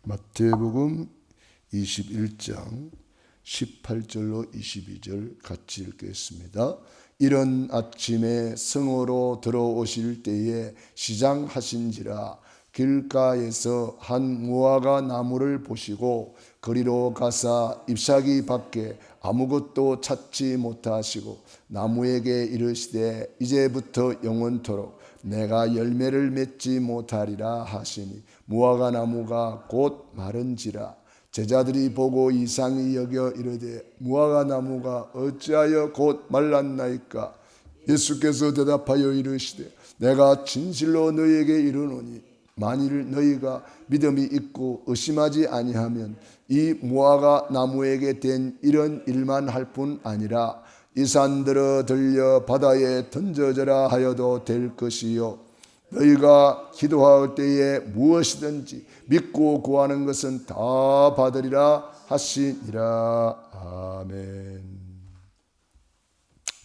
마태복음 21장 18절로 22절 같이 읽겠습니다. 이른 아침에 성으로 들어오실 때에 시장하신지라 길가에서 한 무화과 나무를 보시고 거리로 가사 잎사귀 밖에 아무것도 찾지 못하시고 나무에게 이르시되 이제부터 영원토록 내가 열매를 맺지 못하리라 하시니 무화과 나무가 곧 마른지라. 제자들이 보고 이상히 여겨 이르되 무화과 나무가 어찌하여 곧 말랐나이까? 예수께서 대답하여 이르시되 내가 진실로 너희에게 이르노니 만일 너희가 믿음이 있고 의심하지 아니하면 이 무화과 나무에게 된 이런 일만 할 뿐 아니라 이 산들어 들려 바다에 던져져라 하여도 될 것이요 너희가 기도할 때에 무엇이든지 믿고 구하는 것은 다 받으리라 하시니라. 아멘.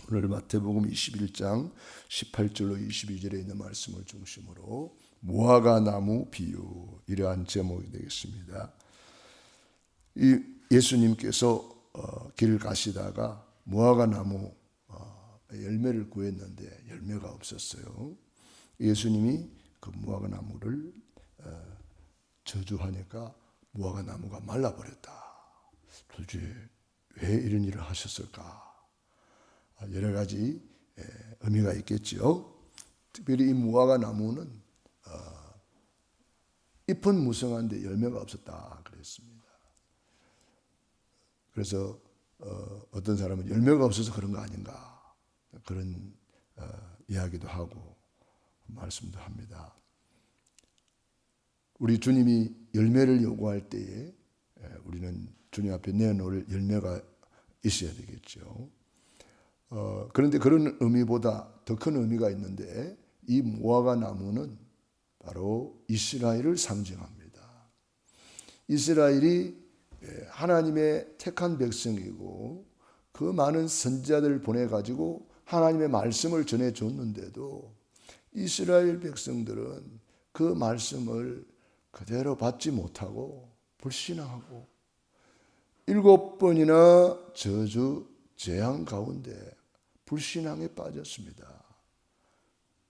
오늘 마태복음 21장 18절로 22절에 있는 말씀을 중심으로 무화과 나무 비유, 이러한 제목이 되겠습니다. 이 예수님께서 길을 가시다가 무화과 나무 열매를 구했는데 열매가 없었어요. 예수님이 그 무화과 나무를 저주하니까 무화과 나무가 말라버렸다. 도대체 왜 이런 일을 하셨을까? 여러 가지 의미가 있겠죠. 특별히 이 무화과 나무는 잎은 무성한데 열매가 없었다 그랬습니다. 그래서 어떤 사람은 열매가 없어서 그런 거 아닌가 그런 이야기도 하고 말씀도 합니다. 우리 주님이 열매를 요구할 때에 우리는 주님 앞에 내놓을 열매가 있어야 되겠죠. 그런데 그런 의미보다 더 큰 의미가 있는데 이 무화과 나무는 바로 이스라엘을 상징합니다. 이스라엘이 하나님의 택한 백성이고 그 많은 선지자들을 보내가지고 하나님의 말씀을 전해줬는데도 이스라엘 백성들은 그 말씀을 그대로 받지 못하고 불신앙하고 7번이나 저주, 재앙 가운데 불신앙에 빠졌습니다.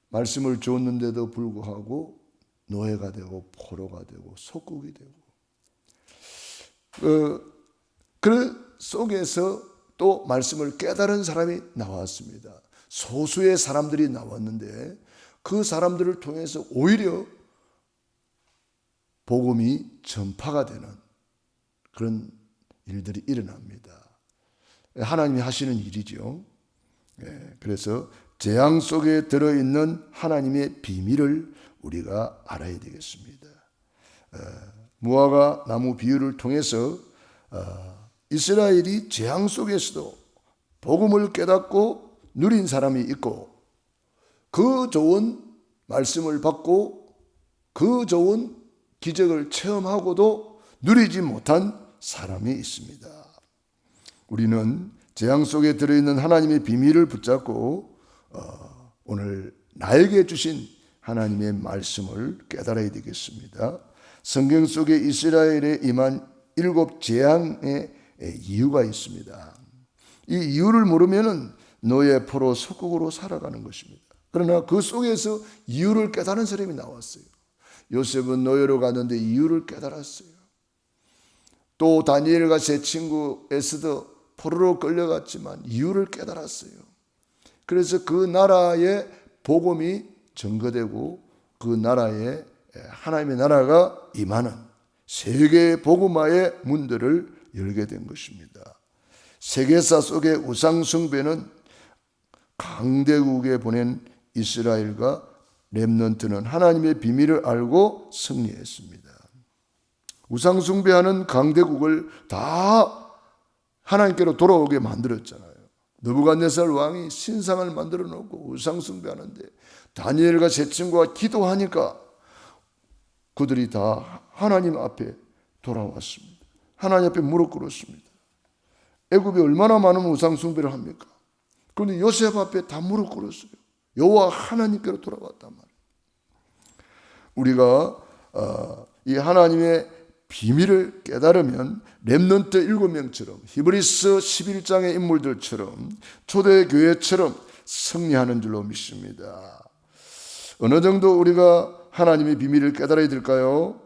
말씀을 줬는데도 불구하고 노예가 되고 포로가 되고 속국이 되고 그 속에서 또 말씀을 깨달은 사람이 나왔습니다. 소수의 사람들이 나왔는데 그 사람들을 통해서 오히려 복음이 전파가 되는 그런 일들이 일어납니다. 하나님이 하시는 일이죠. 그래서 재앙 속에 들어있는 하나님의 비밀을 우리가 알아야 되겠습니다. 무화과 나무 비유를 통해서 이스라엘이 재앙 속에서도 복음을 깨닫고 누린 사람이 있고 그 좋은 말씀을 받고 그 좋은 기적을 체험하고도 누리지 못한 사람이 있습니다. 우리는 재앙 속에 들어있는 하나님의 비밀을 붙잡고 오늘 나에게 주신 하나님의 말씀을 깨달아야 되겠습니다. 성경 속에 이스라엘에 임한 7 재앙의 이유가 있습니다. 이 이유를 모르면 노예, 포로, 속국으로 살아가는 것입니다. 그러나 그 속에서 이유를 깨달은 사람이 나왔어요. 요셉은 노예로 갔는데 이유를 깨달았어요. 또 다니엘과 제 친구 에스더 포로로 끌려갔지만 이유를 깨달았어요. 그래서 그 나라의 복음이 전거되고 그 나라에 하나님의 나라가 임하는 세계 복음화의 문들을 열게 된 것입니다. 세계사 속의 우상 숭배는 강대국에 보낸 이스라엘과 렘넌트는 하나님의 비밀을 알고 승리했습니다. 우상 숭배하는 강대국을 다 하나님께로 돌아오게 만들었잖아요. 느부갓네살 왕이 신상을 만들어 놓고 우상 숭배하는데 다니엘과 제 친구가 기도하니까 그들이 다 하나님 앞에 돌아왔습니다. 하나님 앞에 무릎 꿇었습니다. 애굽이 얼마나 많은 우상 숭배를 합니까? 그런데 요셉 앞에 다 무릎 꿇었어요. 여호와 하나님께로 돌아왔단 말이에요. 우리가 이 하나님의 비밀을 깨달으면 렘넌트 7명처럼 히브리서 11장의 인물들처럼 초대교회처럼 승리하는 줄로 믿습니다. 어느 정도 우리가 하나님의 비밀을 깨달아야 될까요?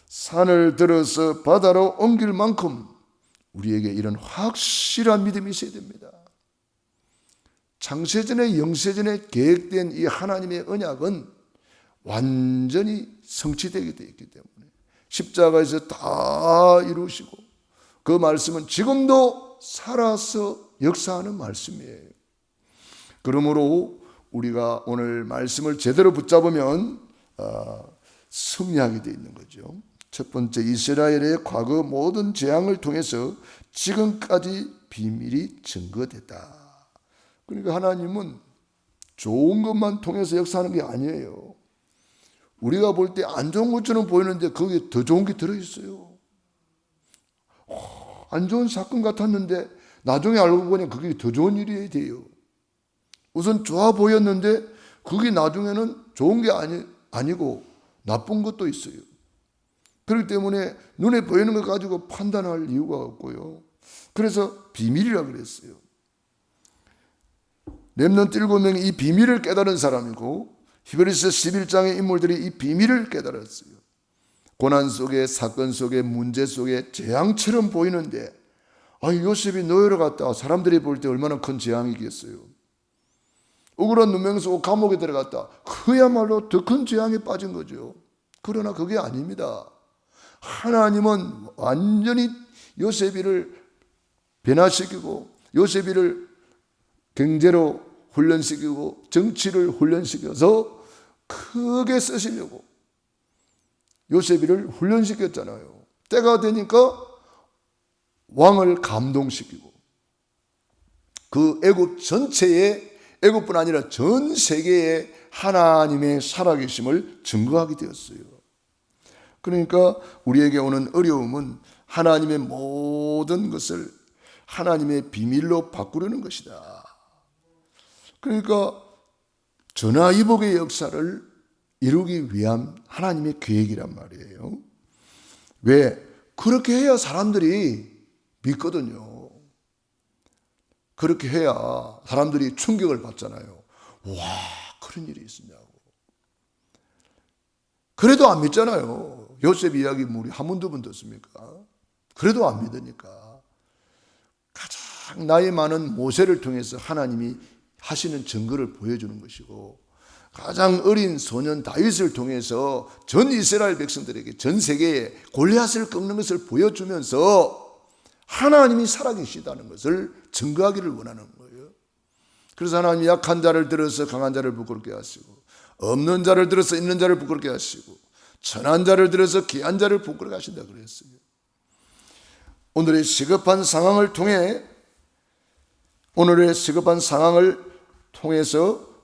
산을 들어서 바다로 옮길 만큼 우리에게 이런 확실한 믿음이 있어야 됩니다. 창세전에 영세전에 계획된 이 하나님의 언약은 완전히 성취되게 되어 있기 때문에 십자가에서 다 이루시고 그 말씀은 지금도 살아서 역사하는 말씀이에요. 그러므로 우리가 오늘 말씀을 제대로 붙잡으면 승리하게 되어 있는 거죠. 첫 번째, 이스라엘의 과거 모든 재앙을 통해서 지금까지 비밀이 증거됐다. 그러니까 하나님은 좋은 것만 통해서 역사하는 게 아니에요. 우리가 볼 때 안 좋은 것처럼 보이는데 거기에 더 좋은 게 들어있어요. 안 좋은 사건 같았는데 나중에 알고 보니 그게 더 좋은 일이 돼요. 우선 좋아 보였는데 그게 나중에는 좋은 게 아니고 나쁜 것도 있어요. 그렇기 때문에 눈에 보이는 것 가지고 판단할 이유가 없고요. 그래서 비밀이라고 그랬어요. 렘넌트 7명이 이 비밀을 깨달은 사람이고 히브리서 11장의 인물들이 이 비밀을 깨달았어요. 고난 속에, 사건 속에, 문제 속에 재앙처럼 보이는데 요셉이 노예로 갔다 사람들이 볼 때 얼마나 큰 재앙이겠어요. 억울한 누명 쓰고 감옥에 들어갔다. 그야말로 더 큰 재앙에 빠진 거죠. 그러나 그게 아닙니다. 하나님은 완전히 요셉이를 변화시키고 요셉이를 경제로 훈련시키고 정치를 훈련시켜서 크게 쓰시려고 요셉이를 훈련시켰잖아요. 때가 되니까 왕을 감동시키고 그 애굽 전체에 애굽뿐 아니라 전 세계에 하나님의 살아계심을 증거하게 되었어요. 그러니까 우리에게 오는 어려움은 하나님의 모든 것을 하나님의 비밀로 바꾸려는 것이다. 그러니까 전화위복의 역사를 이루기 위한 하나님의 계획이란 말이에요. 왜? 그렇게 해야 사람들이 믿거든요. 그렇게 해야 사람들이 충격을 받잖아요. 와, 그런 일이 있었냐고. 그래도 안 믿잖아요. 요셉 이야기 우리 한 번, 두 번 듣습니까? 그래도 안 믿으니까. 가장 나이 많은 모세를 통해서 하나님이 하시는 증거를 보여주는 것이고 가장 어린 소년 다윗을 통해서 전 이스라엘 백성들에게 전 세계에 골리앗을 꺾는 것을 보여주면서 하나님이 살아계시다는 것을 증거하기를 원하는 거예요. 그래서 하나님이 약한 자를 들어서 강한 자를 부끄럽게 하시고 없는 자를 들어서 있는 자를 부끄럽게 하시고 천한 자를 들어서 귀한 자를 부끄럽게 하신다 그랬어요. 오늘의 시급한 상황을 통해 통해서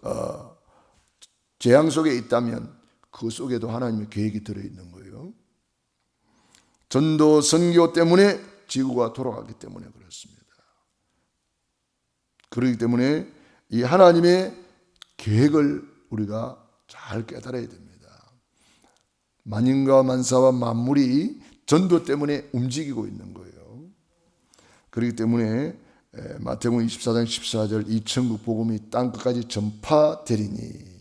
재앙 속에 있다면 그 속에도 하나님의 계획이 들어있는 거예요. 전도 선교 때문에 지구가 돌아가기 때문에 그렇습니다. 그렇기 때문에 이 하나님의 계획을 우리가 잘 깨달아야 됩니다. 만인과 만사와 만물이 전도 때문에 움직이고 있는 거예요. 그렇기 때문에 마태복음 24장 14절 이 천국 복음이 땅끝까지 전파되리니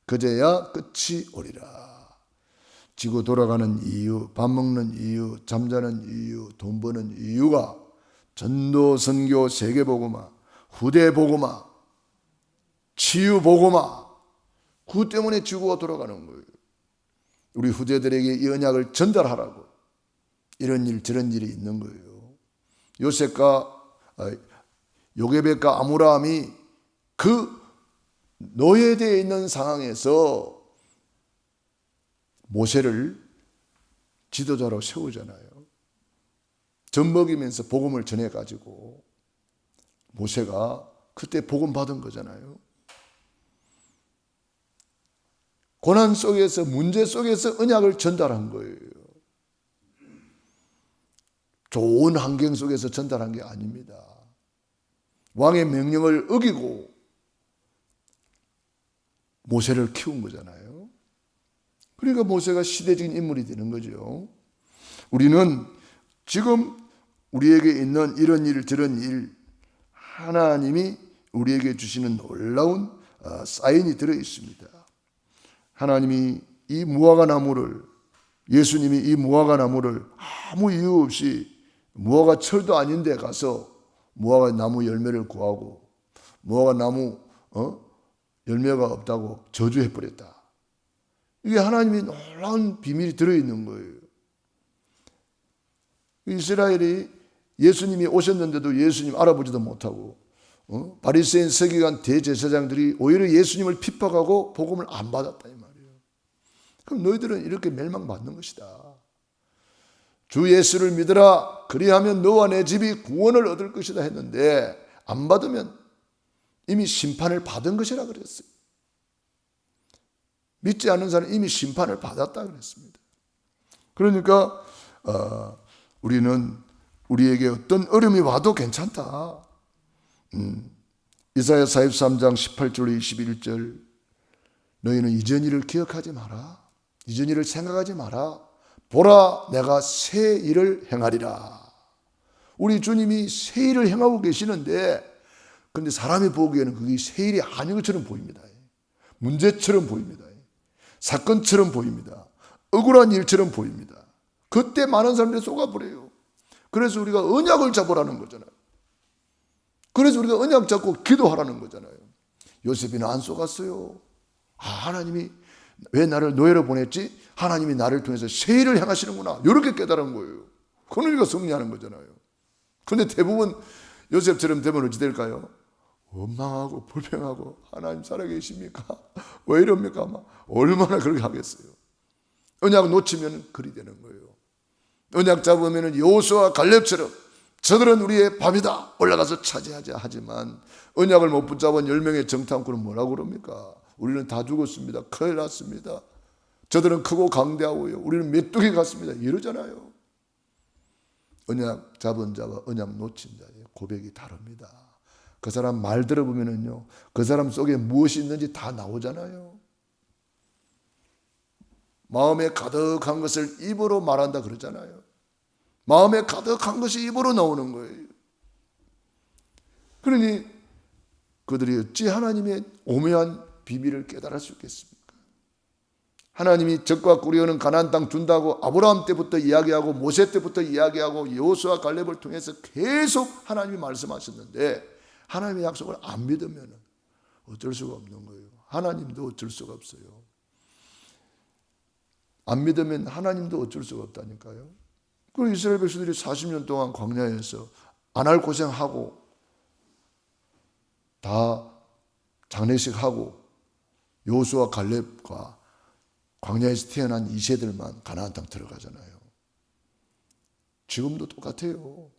그제야 끝이 오리라. 지구 돌아가는 이유, 밥 먹는 이유, 잠자는 이유, 돈 버는 이유가 전도, 선교, 세계복음화, 후대복음화, 치유복음화 그 때문에 지구가 돌아가는 거예요. 우리 후대들에게 이 언약을 전달하라고 이런 일 저런 일이 있는 거예요. 요게벳과 아므라함이 그 노예되어 있는 상황에서 모세를 지도자로 세우잖아요. 젖 먹이면서 복음을 전해가지고 모세가 그때 복음 받은 거잖아요. 고난 속에서 문제 속에서 언약을 전달한 거예요. 좋은 환경 속에서 전달한 게 아닙니다. 왕의 명령을 어기고 모세를 키운 거잖아요. 그러니까 모세가 시대적인 인물이 되는 거죠. 우리는 지금 우리에게 있는 이런 일 저런 일, 하나님이 우리에게 주시는 놀라운 사인이 들어 있습니다. 하나님이 이 무화과 나무를, 예수님이 이 무화과 나무를 아무 이유 없이 무화과 철도 아닌데 가서 무화과 나무 열매를 구하고 무화과 나무 열매가 없다고 저주해 버렸다. 이게 하나님이 놀라운 비밀이 들어있는 거예요. 이스라엘이 예수님이 오셨는데도 예수님 알아보지도 못하고 바리새인 서기관 대제사장들이 오히려 예수님을 핍박하고 복음을 안 받았다 이 말이에요. 그럼 너희들은 이렇게 멸망받는 것이다. 주 예수를 믿으라. 그리하면 너와 내 집이 구원을 얻을 것이다 했는데 안 받으면 이미 심판을 받은 것이라 그랬어요. 믿지 않는 사람은 이미 심판을 받았다 그랬습니다. 그러니까 우리는 우리에게 어떤 어려움이 와도 괜찮다. 이사야 43장 18절 21절 너희는 이전 일을 기억하지 마라. 이전 일을 생각하지 마라. 보라 내가 새 일을 행하리라. 우리 주님이 새 일을 행하고 계시는데 근데 사람이 보기에는 그게 새 일이 아닌 것처럼 보입니다. 문제처럼 보입니다. 사건처럼 보입니다. 억울한 일처럼 보입니다. 그때 많은 사람들이 속아버려요. 그래서 우리가 언약을 잡으라는 거잖아요. 그래서 우리가 언약 잡고 기도하라는 거잖아요. 요셉이는 안 속았어요. 하나님이 왜 나를 노예로 보냈지? 하나님이 나를 통해서 새 일을 행하시는구나. 이렇게 깨달은 거예요. 그러니까 승리하는 거잖아요. 그런데 대부분 요셉처럼 되면 어찌 될까요? 원망하고 불평하고 하나님 살아계십니까? 왜 이럽니까? 얼마나 그렇게 하겠어요. 언약 놓치면 그리 되는 거예요. 언약 잡으면 여호수아와 갈렙처럼 저들은 우리의 밥이다 올라가서 차지하자 하지만 언약을 못 붙잡은 10명의 정탐꾼은 뭐라고 그럽니까? 우리는 다 죽었습니다. 큰일 났습니다. 저들은 크고 강대하고요. 우리는 메뚜기 같습니다. 이러잖아요. 언약 잡은 자와 언약 놓친 자의 고백이 다릅니다. 그 사람 말 들어보면은요, 그 사람 속에 무엇이 있는지 다 나오잖아요. 마음에 가득한 것을 입으로 말한다 그러잖아요. 마음에 가득한 것이 입으로 나오는 거예요. 그러니 그들이 어찌 하나님의 오묘한 비밀을 깨달을 수 있겠습니까? 하나님이 적과 꾸려오는 가나안 땅 준다고 아브라함 때부터 이야기하고 모세 때부터 이야기하고 여호수아 갈렙을 통해서 계속 하나님이 말씀하셨는데 하나님의 약속을 안 믿으면 어쩔 수가 없는 거예요. 하나님도 어쩔 수가 없어요. 안 믿으면 하나님도 어쩔 수가 없다니까요. 그리고 이스라엘 백성들이 40년 동안 광야에서 안 할 고생하고 다 장례식하고 여호수아 갈렙과 광야에서 태어난 2세들만 가나안 땅 들어가잖아요. 지금도 똑같아요.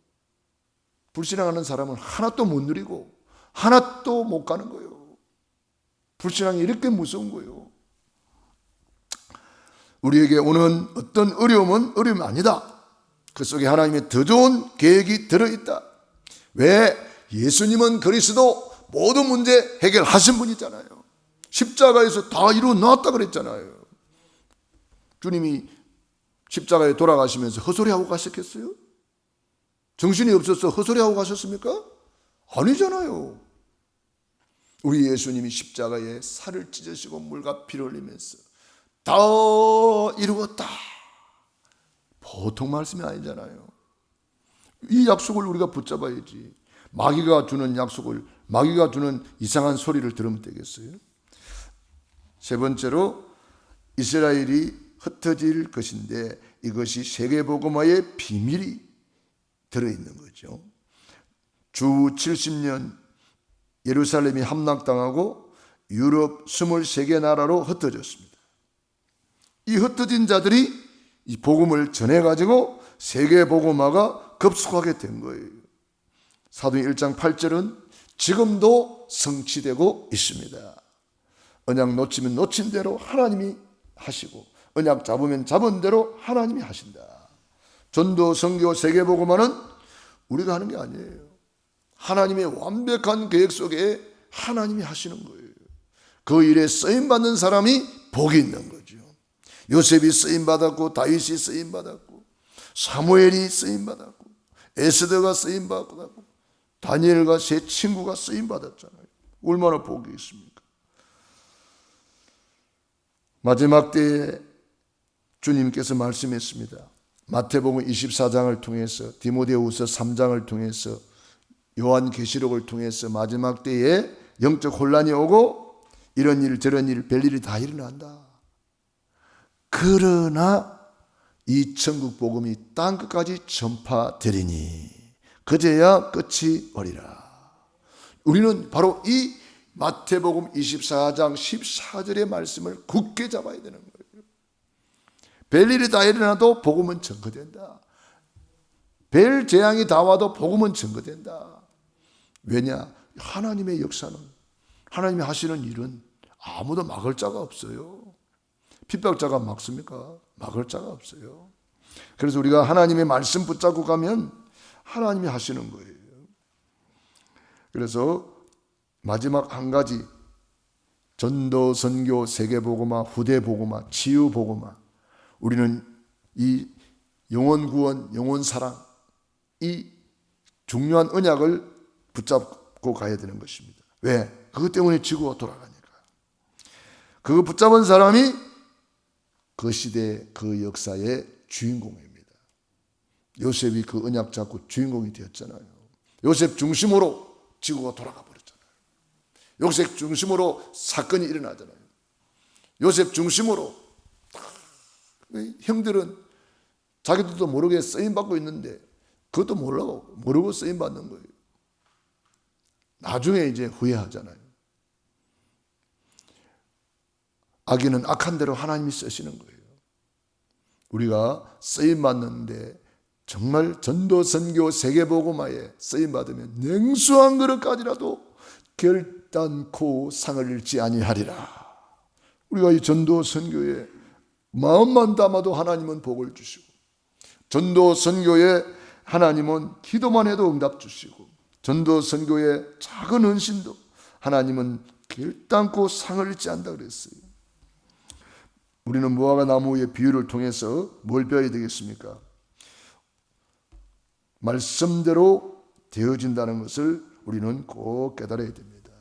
불신앙하는 사람은 하나도 못 누리고 하나도 못 가는 거예요. 불신앙이 이렇게 무서운 거예요. 우리에게 오는 어떤 어려움은 어려움이 아니다. 그 속에 하나님의 더 좋은 계획이 들어있다. 왜? 예수님은 그리스도 모든 문제 해결하신 분이잖아요. 십자가에서 다 이루어 놨다 그랬잖아요. 주님이 십자가에 돌아가시면서 헛소리하고 가셨겠어요? 정신이 없어서 헛소리하고 가셨습니까? 아니잖아요. 우리 예수님이 십자가에 살을 찢으시고 물과 피를 흘리면서 다 이루었다. 보통 말씀이 아니잖아요. 이 약속을 우리가 붙잡아야지. 마귀가 주는 약속을, 마귀가 주는 이상한 소리를 들으면 되겠어요? 세 번째로 이스라엘이 흩어질 것인데 이것이 세계복음화의 비밀이 들어있는 거죠. 주 70년 예루살렘이 함락당하고 유럽 23개 나라로 흩어졌습니다. 이 흩어진 자들이 이 복음을 전해가지고 세계복음화가 급속하게 된 거예요. 사도행 1장 8절은 지금도 성취되고 있습니다. 언약 놓치면 놓친 대로 하나님이 하시고 언약 잡으면 잡은 대로 하나님이 하신다. 전도, 선교, 세계복음화는 우리가 하는 게 아니에요. 하나님의 완벽한 계획 속에 하나님이 하시는 거예요. 그 일에 쓰임받는 사람이 복이 있는 거죠. 요셉이 쓰임받았고 다윗이 쓰임받았고 사무엘이 쓰임받았고, 에스더가 쓰임받았고, 다니엘과 세 친구가 쓰임받았잖아요. 얼마나 복이 있습니까? 마지막 때에 주님께서 말씀했습니다. 마태복음 24장을 통해서, 디모데후서 3장을 통해서, 요한계시록을 통해서 마지막 때에 영적 혼란이 오고 이런 일 저런 일 별일이 다 일어난다. 그러나 이 천국 복음이 땅끝까지 전파되리니 그제야 끝이 오리라. 우리는 바로 이 마태복음 24장 14절의 말씀을 굳게 잡아야 되는 거예요. 별일이 다 일어나도 복음은 증거된다. 별 재앙이 다 와도 복음은 증거된다. 왜냐? 하나님의 역사는, 하나님이 하시는 일은 아무도 막을 자가 없어요. 핍박자가 막습니까? 막을 자가 없어요. 그래서 우리가 하나님의 말씀 붙잡고 가면 하나님이 하시는 거예요. 그래서 마지막 한 가지, 전도, 선교, 세계복음화, 후대복음화, 치유복음화, 우리는 이 영혼 구원, 영혼 사랑, 이 중요한 언약을 붙잡고 가야 되는 것입니다. 왜? 그것 때문에 지구가 돌아가니까. 그거 붙잡은 사람이 그 시대, 그 역사의 주인공입니다. 요셉이 그 언약 잡고 주인공이 되었잖아요. 요셉 중심으로 지구가 돌아가 버렸잖아요. 요셉 중심으로 사건이 일어나잖아요. 요셉 중심으로 형들은 자기들도 모르게 쓰임받고 있는데 그것도 모르고 쓰임받는 거예요. 나중에 이제 후회하잖아요. 악인은 악한 대로 하나님이 쓰시는 거예요. 우리가 쓰임받는데 정말 전도, 선교, 세계복음화에 쓰임받으면 냉수한 그릇까지라도 결단코 상을 잃지 아니하리라. 우리가 이 전도, 선교에 마음만 담아도 하나님은 복을 주시고, 전도, 선교에 하나님은 기도만 해도 응답 주시고, 전도, 선교의 작은 헌신도 하나님은 결단코 상을 잃지 않는다 그랬어요. 우리는 무화과 나무의 비유를 통해서 뭘 배워야 되겠습니까? 말씀대로 되어진다는 것을 우리는 꼭 깨달아야 됩니다.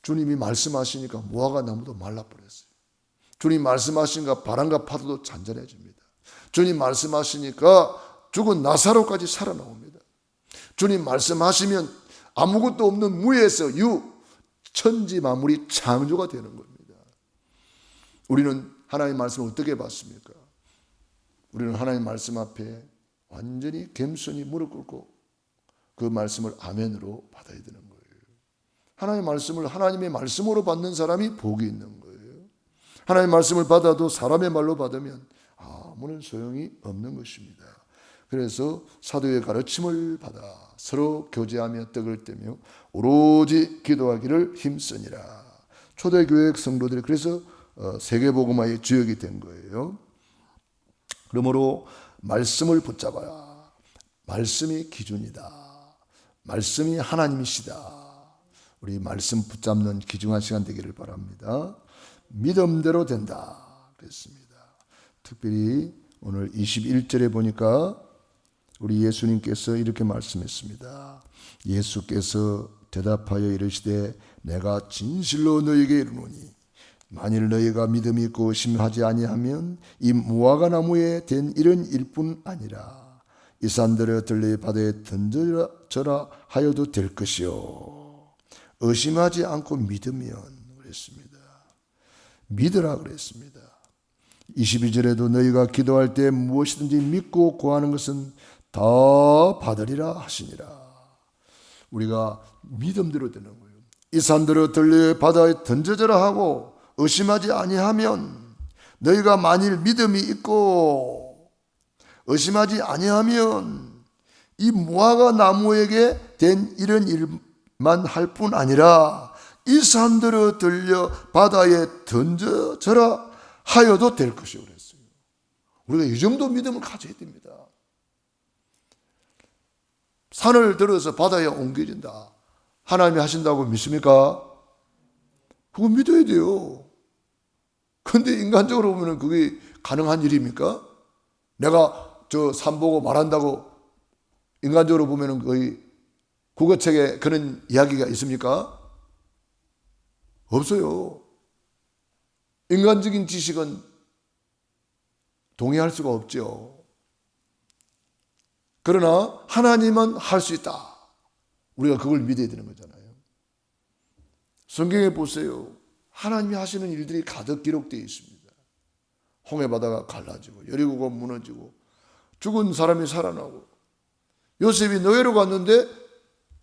주님이 말씀하시니까 무화과 나무도 말라버렸어요. 주님 말씀하시니까 바람과 파도도 잔잔해집니다. 주님 말씀하시니까 죽은 나사로까지 살아나옵니다. 주님 말씀하시면 아무것도 없는 무에서 천지 만물이 창조가 되는 겁니다. 우리는 하나님의 말씀을 어떻게 받습니까? 우리는 하나님의 말씀 앞에 완전히 겸손히 무릎 꿇고 그 말씀을 아멘으로 받아야 되는 거예요. 하나님의 말씀을 하나님의 말씀으로 받는 사람이 복이 있는 거예요. 하나님의 말씀을 받아도 사람의 말로 받으면 아무런 소용이 없는 것입니다. 그래서 사도의 가르침을 받아 서로 교제하며 떡을 떼며 오로지 기도하기를 힘쓰니라. 초대교회 성도들이 그래서 세계복음화의 주역이 된 거예요. 그러므로 말씀을 붙잡아야. 말씀이 기준이다. 말씀이 하나님이시다. 우리 말씀 붙잡는 귀중한 시간 되기를 바랍니다. 믿음대로 된다 그랬습니다. 특별히 오늘 21절에 보니까 우리 예수님께서 이렇게 말씀했습니다. 예수께서 대답하여 이르시되 내가 진실로 너희에게 이르노니 만일 너희가 믿음이 있고 의심하지 아니하면 이 무화과 나무에 된 이런 일뿐 아니라 이 산들을 들려 바다에 던져져라 하여도 될 것이요 의심하지 않고 믿으면 그랬습니다. 믿으라 그랬습니다. 22절에도 너희가 기도할 때 무엇이든지 믿고 구하는 것은 다 받으리라 하시니라. 우리가 믿음대로 되는 거예요. 이 산들을 들려 바다에 던져져라 하고 의심하지 아니하면, 너희가 만일 믿음이 있고 의심하지 아니하면 이 무화과 나무에게 된 이런 일만 할 뿐 아니라 이 산들을 들려 바다에 던져져라 하여도 될 것이요 그랬어요. 우리가 이 정도 믿음을 가져야 됩니다. 산을 들어서 바다에 옮겨진다. 하나님이 하신다고 믿습니까? 그거 믿어야 돼요. 그런데 인간적으로 보면 그게 가능한 일입니까? 내가 저 산 보고 말한다고 인간적으로 보면 거의 국어책에 그런 이야기가 있습니까? 없어요. 인간적인 지식은 동의할 수가 없죠. 그러나 하나님은 할 수 있다. 우리가 그걸 믿어야 되는 거잖아요. 성경에 보세요. 하나님이 하시는 일들이 가득 기록되어 있습니다. 홍해바다가 갈라지고 여리고가 무너지고 죽은 사람이 살아나고 요셉이 노예로 갔는데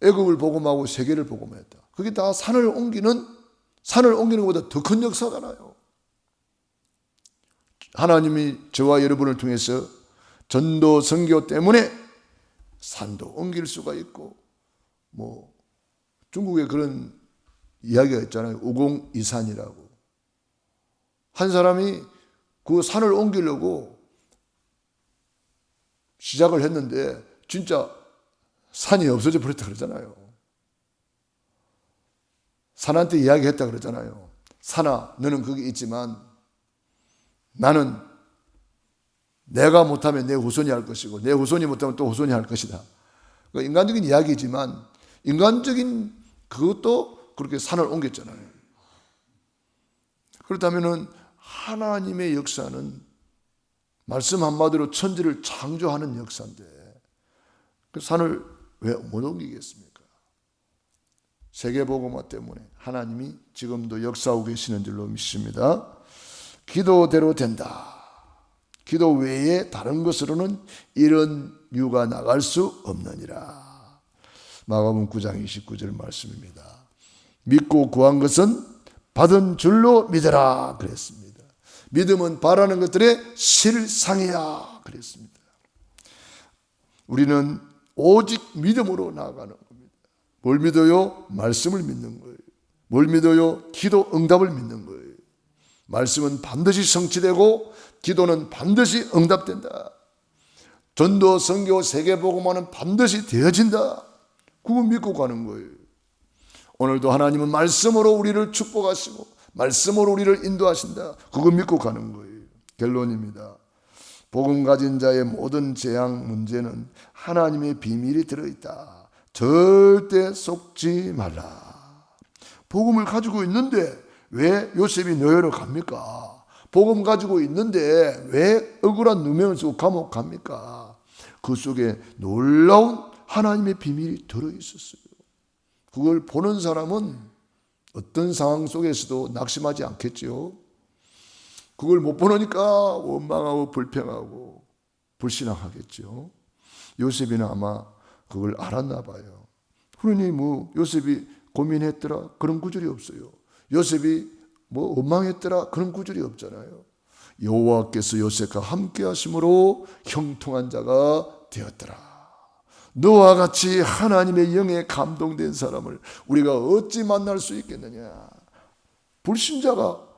애굽을 복음하고 세계를 복음했다. 그게 다 산을 옮기는 것보다 더 큰 역사가 나요. 하나님이 저와 여러분을 통해서 전도 선교 때문에 산도 옮길 수가 있고 중국에 그런 이야기가 있잖아요. 우공이산이라고. 한 사람이 그 산을 옮기려고 시작을 했는데 진짜 산이 없어져 버렸다 그러잖아요. 산한테 이야기했다 그러잖아요. 산아, 너는 거기 있지만 나는 내가 못하면 내 후손이 할 것이고 내 후손이 못하면 또 후손이 할 것이다. 그러니까 인간적인 이야기지만 인간적인 그것도 그렇게 산을 옮겼잖아요. 그렇다면 하나님의 역사는 말씀 한마디로 천지를 창조하는 역사인데 그 산을 왜 못 옮기겠습니까? 세계복음화 때문에 하나님이 지금도 역사하고 계시는 줄로 믿습니다. 기도대로 된다. 기도 외에 다른 것으로는 이런 유가 나갈 수 없느니라. 마가복음 9장 29절 말씀입니다. 믿고 구한 것은 받은 줄로 믿으라 그랬습니다. 믿음은 바라는 것들의 실상이야 그랬습니다. 우리는 오직 믿음으로 나아가는 겁니다. 뭘 믿어요? 말씀을 믿는 거예요. 뭘 믿어요? 기도 응답을 믿는 거예요. 말씀은 반드시 성취되고 기도는 반드시 응답된다. 전도, 선교, 세계복음화는 반드시 되어진다. 그거 믿고 가는 거예요. 오늘도 하나님은 말씀으로 우리를 축복하시고 말씀으로 우리를 인도하신다. 그거 믿고 가는 거예요. 결론입니다. 복음 가진 자의 모든 재앙 문제는 하나님의 비밀이 들어있다. 절대 속지 말라. 복음을 가지고 있는데 왜 요셉이 노예로 갑니까? 복음 가지고 있는데 왜 억울한 누명을 쓰고 감옥 갑니까? 그 속에 놀라운 하나님의 비밀이 들어있었어요. 그걸 보는 사람은 어떤 상황 속에서도 낙심하지 않겠죠. 그걸 못 보니까 원망하고 불평하고 불신앙하겠죠. 요셉이는 아마 그걸 알았나 봐요. 그러니 요셉이 고민했더라 그런 구절이 없어요. 요셉이 원망했더라 그런 구절이 없잖아요. 여호와께서 요셉과 함께 하심으로 형통한 자가 되었더라. 너와 같이 하나님의 영에 감동된 사람을 우리가 어찌 만날 수 있겠느냐. 불신자가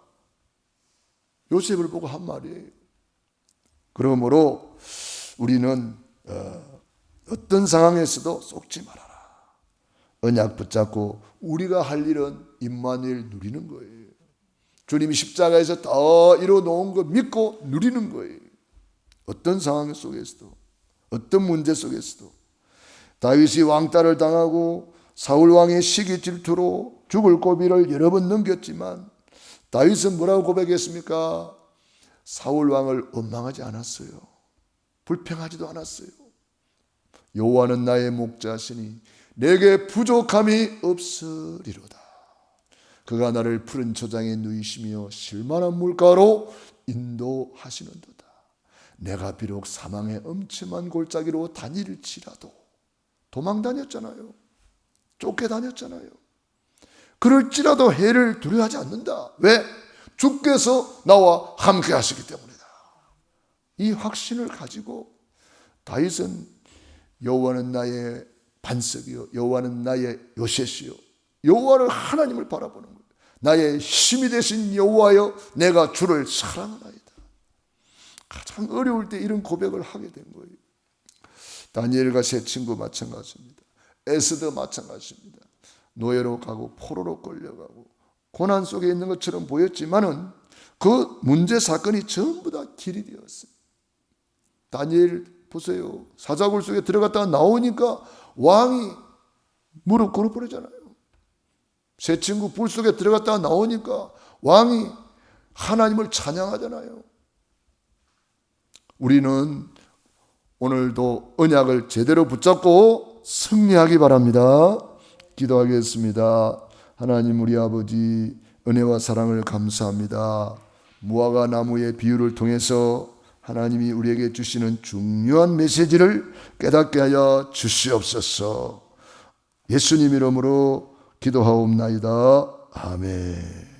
요셉을 보고 한 말이에요. 그러므로 우리는 어떤 상황에서도 속지 말아라. 언약 붙잡고 우리가 할 일은 임마누엘 누리는 거예요. 주님이 십자가에서 다 이뤄놓은 거 믿고 누리는 거예요. 어떤 상황 속에서도 어떤 문제 속에서도 다윗이 왕따를 당하고 사울 왕의 시기 질투로 죽을 고비를 여러 번 넘겼지만 다윗은 뭐라고 고백했습니까? 사울 왕을 원망하지 않았어요. 불평하지도 않았어요. 여호와는 나의 목자시니 내게 부족함이 없으리로다. 그가 나를 푸른 초장에 누이시며 실만한 물가로 인도하시는도다. 내가 비록 사망의 엄침한 골짜기로 다닐지라도 도망 다녔잖아요. 쫓겨 다녔잖아요. 그럴지라도 해를 두려워하지 않는다. 왜? 주께서 나와 함께 하시기 때문이다. 이 확신을 가지고 다윗은 여호와는 나의 반석이요 여호와는 나의 요새시요 여호와를 하나님을 바라보는 거예요. 나의 힘이 되신 여호와여 내가 주를 사랑하나이다. 가장 어려울 때 이런 고백을 하게 된 거예요. 다니엘과 세 친구 마찬가지입니다. 에스더 마찬가지입니다. 노예로 가고 포로로 끌려가고 고난 속에 있는 것처럼 보였지만은 그 문제 사건이 전부 다 길이 되었어요. 다니엘 보세요. 사자굴 속에 들어갔다가 나오니까 왕이 무릎 꿇어버리잖아요. 새 친구 불 속에 들어갔다가 나오니까 왕이 하나님을 찬양하잖아요. 우리는 오늘도 언약을 제대로 붙잡고 승리하기 바랍니다. 기도하겠습니다. 하나님 우리 아버지 은혜와 사랑을 감사합니다. 무화과 나무의 비유를 통해서 하나님이 우리에게 주시는 중요한 메시지를 깨닫게 하여 주시옵소서. 예수님 이름으로 기도하옵나이다. 아멘.